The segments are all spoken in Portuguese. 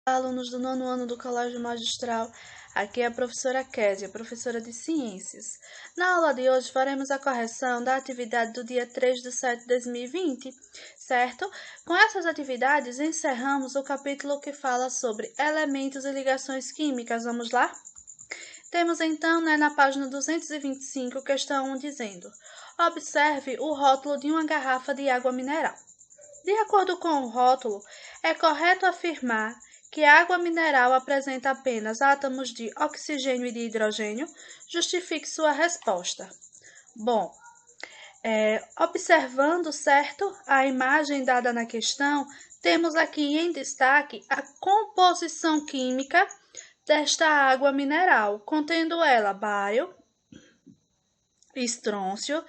Alunos do 9º ano do Colégio Magistral, aqui é a professora Késia, professora de Ciências. Na aula de hoje faremos a correção da atividade do dia 3/7/2020, certo? Com essas atividades encerramos o capítulo que fala sobre elementos e ligações químicas. Vamos lá? Temos então, na página 225, questão 1 dizendo: observe o rótulo de uma garrafa de água mineral. De acordo com o rótulo, é correto afirmar que a água mineral apresenta apenas átomos de oxigênio e de hidrogênio? Justifique sua resposta. Bom, observando, certo, a imagem dada na questão, temos aqui em destaque a composição química desta água mineral, contendo ela bário, estrôncio,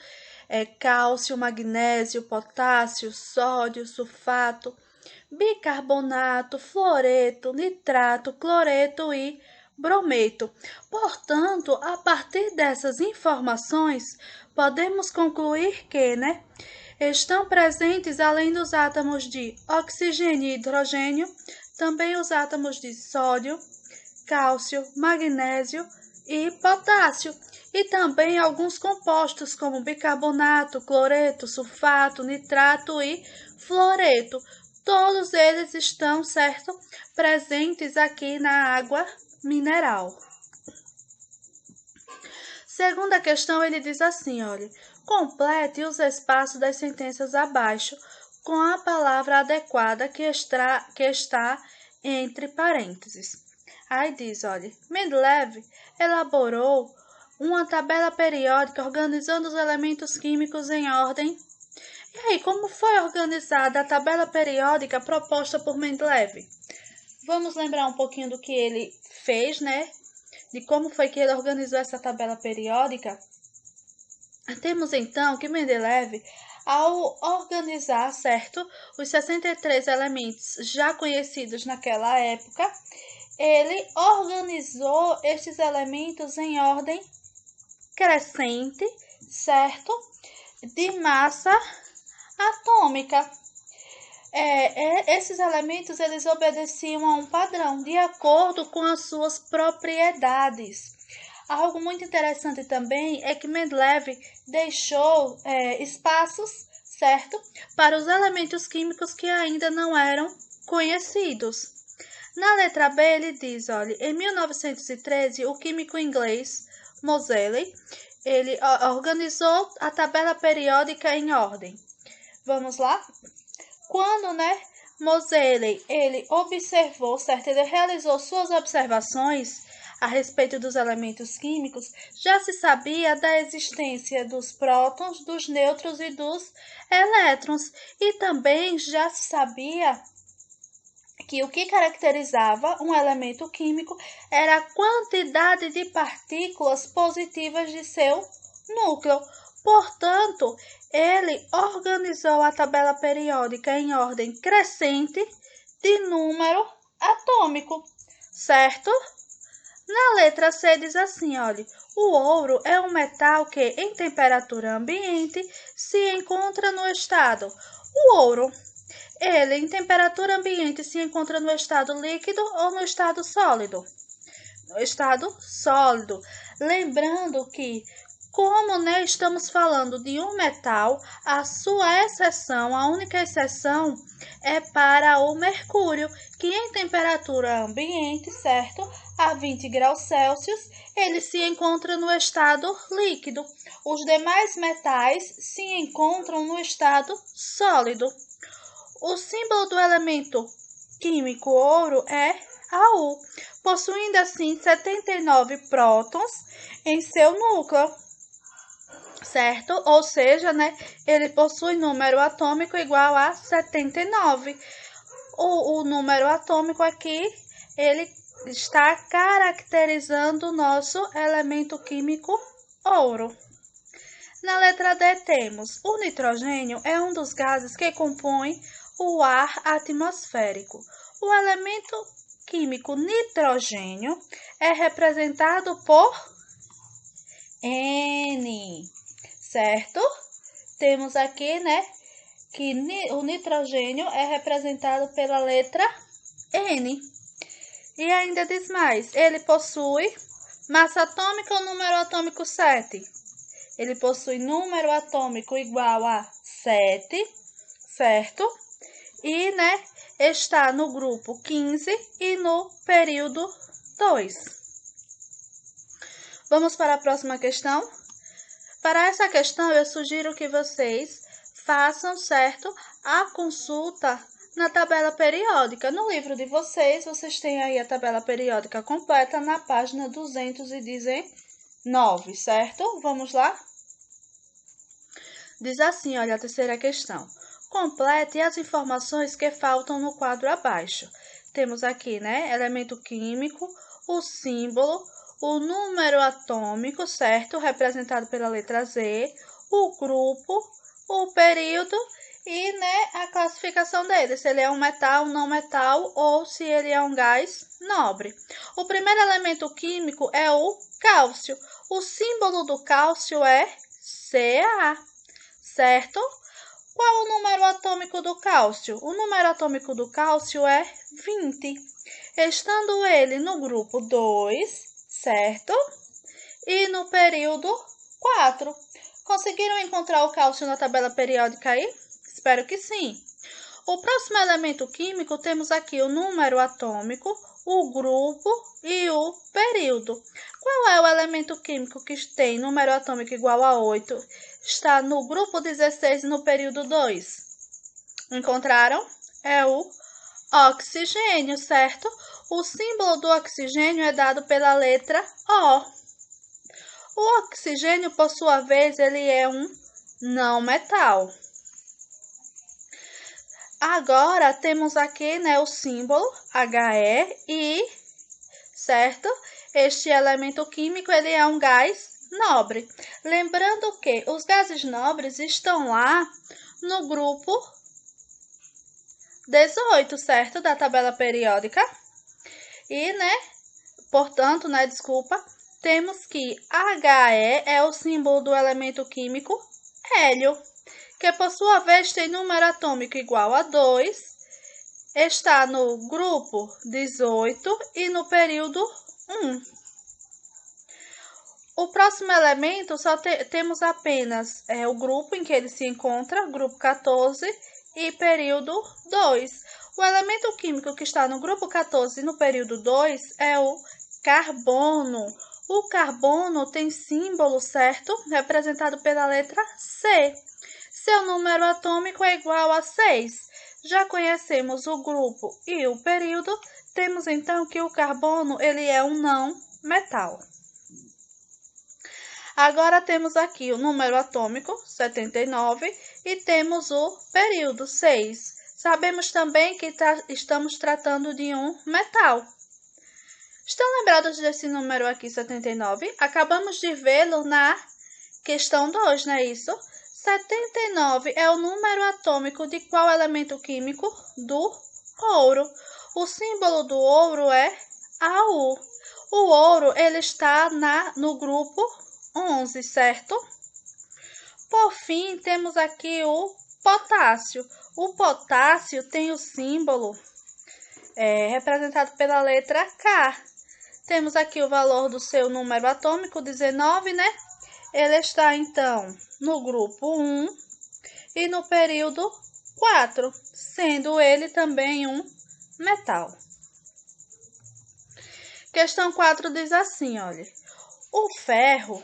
cálcio, magnésio, potássio, sódio, sulfato, bicarbonato, fluoreto, nitrato, cloreto e brometo. Portanto, a partir dessas informações, podemos concluir que, estão presentes, além dos átomos de oxigênio e hidrogênio, também os átomos de sódio, cálcio, magnésio e potássio, e também alguns compostos como bicarbonato, cloreto, sulfato, nitrato e fluoreto. Todos eles estão, certo, presentes aqui na água mineral. Segunda questão, ele diz assim, olha: complete os espaços das sentenças abaixo com a palavra adequada que está entre parênteses. Aí diz, olha, Mendeleev elaborou uma tabela periódica organizando os elementos químicos em ordem. E aí, como foi organizada a tabela periódica proposta por Mendeleev? Vamos lembrar um pouquinho do que ele fez, de como foi que ele organizou essa tabela periódica. Temos então que Mendeleev, ao organizar, certo, os 63 elementos já conhecidos naquela época, ele organizou estes elementos em ordem crescente, certo, de massa atômica. Esses elementos eles obedeciam a um padrão de acordo com as suas propriedades. Algo muito interessante também é que Mendeleev deixou espaços, certo, para os elementos químicos que ainda não eram conhecidos. Na letra B ele diz, olha, em 1913 o químico inglês Moseley ele organizou a tabela periódica em ordem. Vamos lá? Quando, Moseley, ele observou, certo? Ele realizou suas observações a respeito dos elementos químicos, já se sabia da existência dos prótons, dos nêutrons e dos elétrons, e também já se sabia que o que caracterizava um elemento químico era a quantidade de partículas positivas de seu núcleo. Portanto, ele organizou a tabela periódica em ordem crescente de número atômico, certo? Na letra C diz assim, olha, o ouro é um metal que, em temperatura ambiente, se encontra no estado. O ouro, ele, em temperatura ambiente, se encontra no estado líquido ou no estado sólido? No estado sólido. Lembrando que, como estamos falando de um metal, a sua exceção, a única exceção é para o mercúrio, que em temperatura ambiente, certo, a 20 graus Celsius, ele se encontra no estado líquido. Os demais metais se encontram no estado sólido. O símbolo do elemento químico ouro é Au, possuindo assim 79 prótons em seu núcleo, certo? Ou seja, ele possui número atômico igual a 79. O número atômico aqui, ele está caracterizando o nosso elemento químico ouro. Na letra D temos o nitrogênio é um dos gases que compõem o ar atmosférico. O elemento químico nitrogênio é representado por N, certo? Temos aqui, que o nitrogênio é representado pela letra N. E ainda diz mais, ele possui massa atômica ou número atômico 7? Ele possui número atômico igual a 7, certo? E, está no grupo 15 e no período 2. Vamos para a próxima questão? Para essa questão, eu sugiro que vocês façam, certo, a consulta na tabela periódica. No livro de vocês, vocês têm aí a tabela periódica completa na página 219, certo? Vamos lá? Diz assim, olha a terceira questão. Complete as informações que faltam no quadro abaixo. Temos aqui, elemento químico, o símbolo, o número atômico, certo? Representado pela letra Z, o grupo, o período e, a classificação dele, se ele é um metal, não metal ou se ele é um gás nobre. O primeiro elemento químico é o cálcio. O símbolo do cálcio é Ca, certo? Qual o número atômico do cálcio? O número atômico do cálcio é 20, estando ele no grupo 2, certo? E no período 4. Conseguiram encontrar o cálcio na tabela periódica aí? Espero que sim. O próximo elemento químico, temos aqui o número atômico, o grupo e o período. Qual é o elemento químico que tem número atômico igual a 8? Está no grupo 16 e no período 2. Encontraram? É o oxigênio, certo? O símbolo do oxigênio é dado pela letra O. O oxigênio, por sua vez, ele é um não metal. Agora, temos aqui, o símbolo He, certo? Este elemento químico, ele é um gás nobre. Lembrando que os gases nobres estão lá no grupo 18, certo? Da tabela periódica. E, portanto, temos que He é o símbolo do elemento químico hélio, que por sua vez tem número atômico igual a 2, está no grupo 18 e no período 1. O próximo elemento, temos apenas o grupo em que ele se encontra, grupo 14 e período 2. O elemento químico que está no grupo 14 e no período 2 é o carbono. O carbono tem símbolo, certo? Representado pela letra C. Seu número atômico é igual a 6. Já conhecemos o grupo e o período, temos então que o carbono ele é um não metal. Agora temos aqui o número atômico, 79, e temos o período, 6. Sabemos também que estamos tratando de um metal. Estão lembrados desse número aqui, 79? Acabamos de vê-lo na questão 2, não é isso? 79 é o número atômico de qual elemento químico? Do ouro. O símbolo do ouro é AU. O ouro ele está no grupo 11, certo? Por fim, temos aqui o potássio. O potássio tem o símbolo representado pela letra K. Temos aqui o valor do seu número atômico, 19, Ele está, então, no grupo 1 e no período 4, sendo ele também um metal. Questão 4 diz assim, olha. O ferro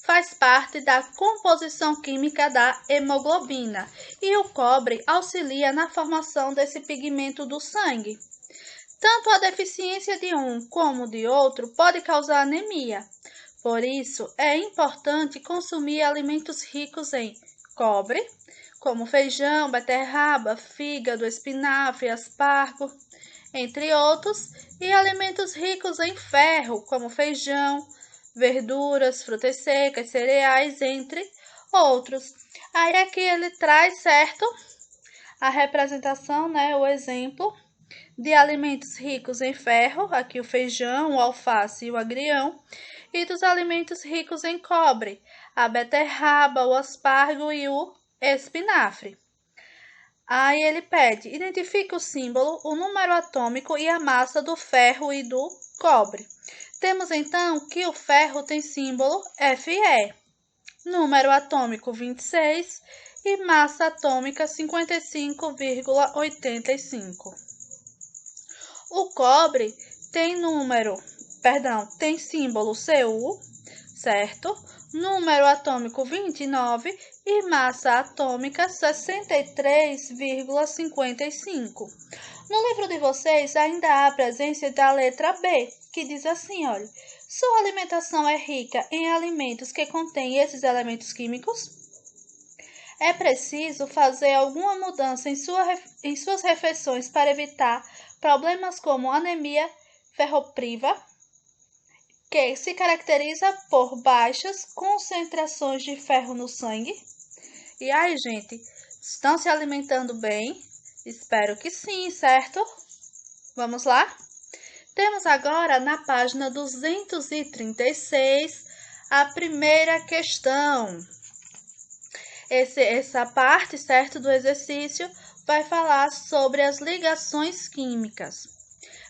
faz parte da composição química da hemoglobina e o cobre auxilia na formação desse pigmento do sangue. Tanto a deficiência de um como de outro pode causar anemia. Por isso, é importante consumir alimentos ricos em cobre, como feijão, beterraba, fígado, espinafre, aspargo, entre outros, e alimentos ricos em ferro, como feijão, verduras, frutas secas, cereais, entre outros. Aí aqui ele traz, certo, a representação, o exemplo de alimentos ricos em ferro, aqui o feijão, o alface e o agrião, e dos alimentos ricos em cobre, a beterraba, o aspargo e o espinafre. Aí ele pede, identifique o símbolo, o número atômico e a massa do ferro e do cobre. Temos então que o ferro tem símbolo Fe, número atômico 26 e massa atômica 55,85. O cobre tem tem símbolo Cu, certo? Número atômico 29 e massa atômica 63,55. No livro de vocês ainda há a presença da letra B, que diz assim, olha, sua alimentação é rica em alimentos que contêm esses elementos químicos? É preciso fazer alguma mudança em suas refeições para evitar problemas como anemia ferropriva, que se caracteriza por baixas concentrações de ferro no sangue. E aí, gente, estão se alimentando bem? Espero que sim, certo? Vamos lá? Temos agora na página 236 a primeira questão. Essa parte, certo, do exercício vai falar sobre as ligações químicas.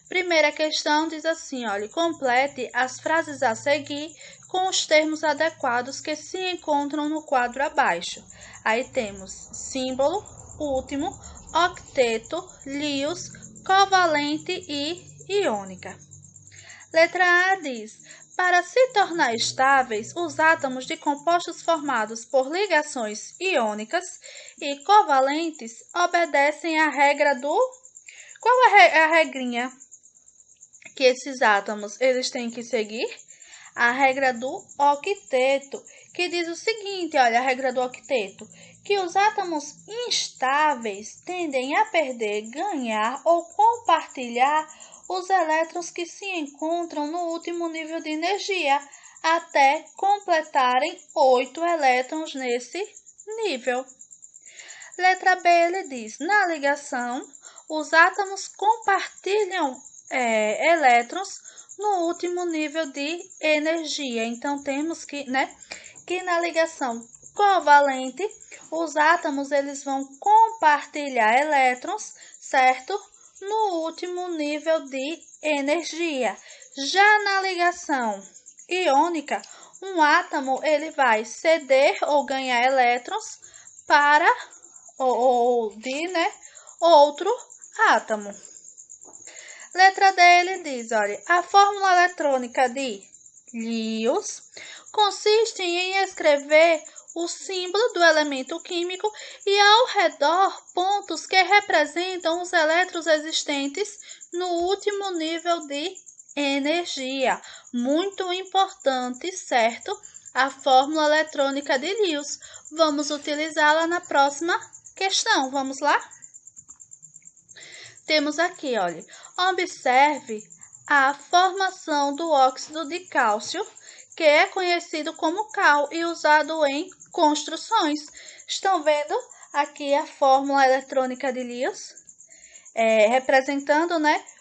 Primeira questão diz assim, olha, complete as frases a seguir com os termos adequados que se encontram no quadro abaixo. Aí temos símbolo, último, octeto, Lewis, covalente e iônica. Letra A diz, para se tornar estáveis, os átomos de compostos formados por ligações iônicas e covalentes obedecem à regra do... Qual é a regrinha que esses átomos eles têm que seguir? A regra do octeto, que diz o seguinte, olha, a regra do octeto, que os átomos instáveis tendem a perder, ganhar ou compartilhar os elétrons que se encontram no último nível de energia, até completarem 8 elétrons nesse nível. Letra B, ele diz, na ligação, os átomos compartilham elétrons no último nível de energia. Então, temos que na ligação covalente, os átomos eles vão compartilhar elétrons, certo? No último nível de energia. Já na ligação iônica, um átomo ele vai ceder ou ganhar elétrons para outro átomo. Letra D, ele diz, olha, a fórmula eletrônica de Lewis consiste em escrever o símbolo do elemento químico e ao redor pontos que representam os elétrons existentes no último nível de energia. Muito importante, certo? A fórmula eletrônica de Lewis. Vamos utilizá-la na próxima questão. Vamos lá? Temos aqui, olha, observe a formação do óxido de cálcio, que é conhecido como cal e usado em construções. Estão vendo aqui a fórmula eletrônica de Lewis, representando,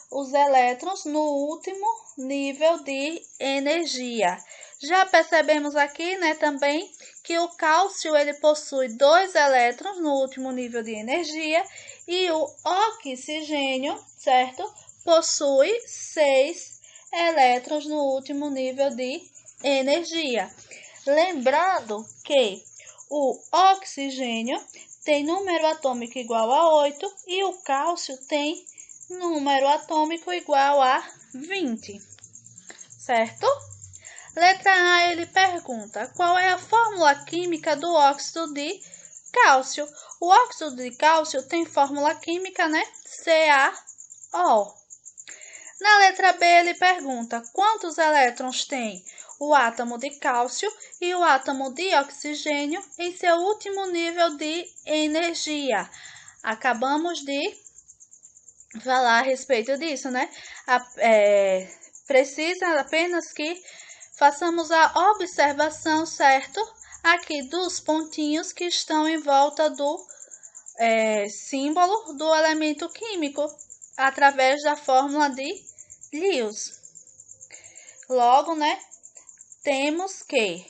os elétrons no último nível de energia. Já percebemos aqui, também que o cálcio ele possui 2 elétrons no último nível de energia e o oxigênio, certo? Possui 6 elétrons no último nível de energia. Lembrando que o oxigênio tem número atômico igual a 8 e o cálcio tem número atômico igual a 20, certo? Letra A, ele pergunta, qual é a fórmula química do óxido de cálcio? O óxido de cálcio tem fórmula química, CaO. Na letra B, ele pergunta, quantos elétrons tem o átomo de cálcio e o átomo de oxigênio em seu último nível de energia? Acabamos de falar a respeito disso, Precisa apenas que façamos a observação, certo? Aqui dos pontinhos que estão em volta do símbolo do elemento químico, através da fórmula de Lewis. Logo, temos que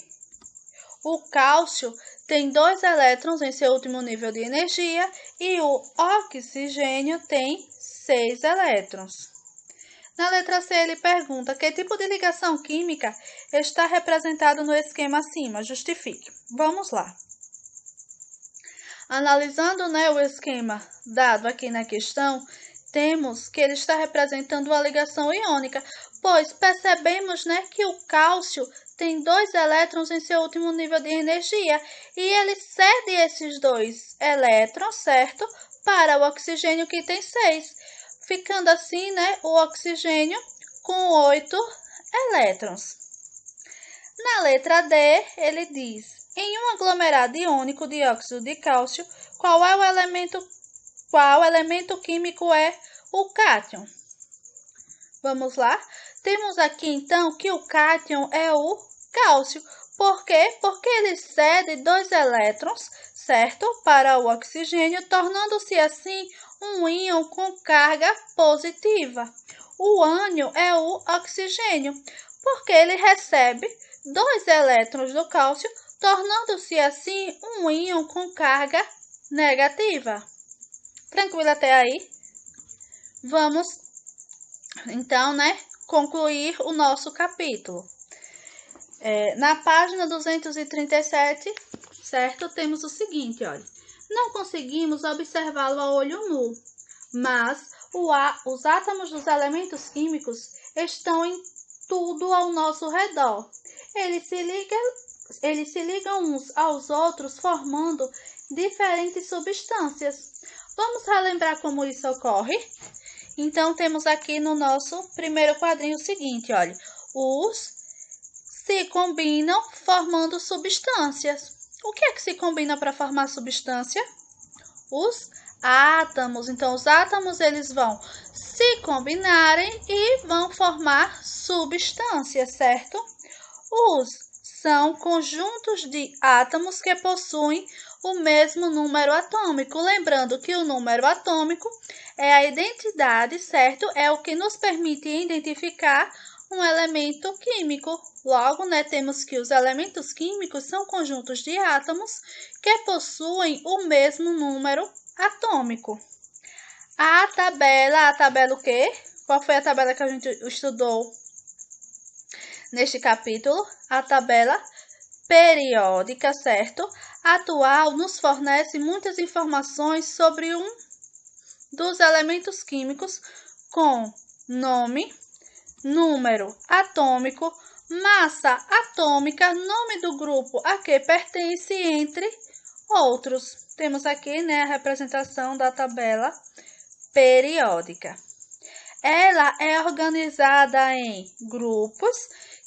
o cálcio tem 2 elétrons em seu último nível de energia e o oxigênio tem 6 elétrons. Na letra C, ele pergunta que tipo de ligação química está representado no esquema acima. Justifique. Vamos lá. Analisando, o esquema dado aqui na questão, temos que ele está representando uma ligação iônica, pois percebemos, que o cálcio tem 2 elétrons em seu último nível de energia e ele cede esses 2 elétrons, certo? Para o oxigênio que tem 6, ficando assim, o oxigênio com 8 elétrons. Na letra D, ele diz: em um aglomerado iônico dióxido de cálcio, qual elemento químico é o cátion? Vamos lá? Temos aqui, então, que o cátion é o cálcio. Por quê? Porque ele cede 2 elétrons, certo? Para o oxigênio, tornando-se assim um íon com carga positiva. O ânion é o oxigênio, porque ele recebe 2 elétrons do cálcio, tornando-se assim um íon com carga negativa. Tranquilo até aí? Vamos, então, concluir o nosso capítulo. Na página 237, certo? Temos o seguinte, olha. Não conseguimos observá-lo a olho nu, mas os átomos dos elementos químicos estão em tudo ao nosso redor. Eles se ligam uns aos outros, formando diferentes substâncias. Vamos relembrar como isso ocorre? Então, temos aqui no nosso primeiro quadrinho o seguinte, olha. Os se combinam formando substâncias. O que é que se combina para formar substância? Os átomos. Então, os átomos eles vão se combinarem e vão formar substâncias, certo? São conjuntos de átomos que possuem o mesmo número atômico. Lembrando que o número atômico é a identidade, certo? É o que nos permite identificar um elemento químico. Logo, temos que os elementos químicos são conjuntos de átomos que possuem o mesmo número atômico. A tabela o quê? Qual foi a tabela que a gente estudou neste capítulo? A tabela periódica, certo? Atual nos fornece muitas informações sobre um dos elementos químicos com nome, número atômico, massa atômica, nome do grupo a que pertence, entre outros. Temos aqui, a representação da tabela periódica. Ela é organizada em grupos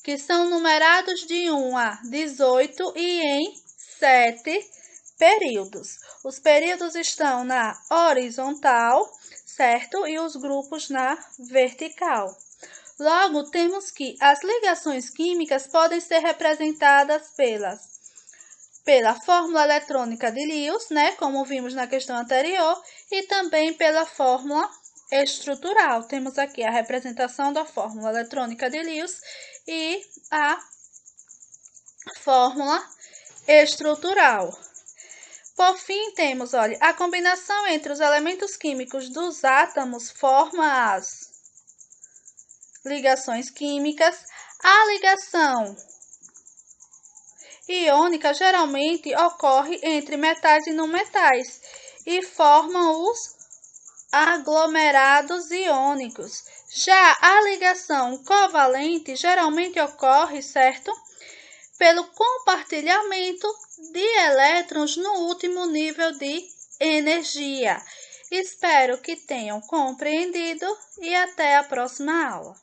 que são numerados de 1 a 18 e em 7 períodos. Os períodos estão na horizontal, certo? E os grupos na vertical. Logo, temos que as ligações químicas podem ser representadas pela fórmula eletrônica de Lewis, como vimos na questão anterior, e também pela fórmula estrutural. Temos aqui a representação da fórmula eletrônica de Lewis e a fórmula estrutural. Por fim, temos, olha, a combinação entre os elementos químicos dos átomos forma as ligações químicas. A ligação iônica geralmente ocorre entre metais e não metais e forma os aglomerados iônicos. Já a ligação covalente geralmente ocorre, certo? Pelo compartilhamento de elétrons no último nível de energia. Espero que tenham compreendido e até a próxima aula.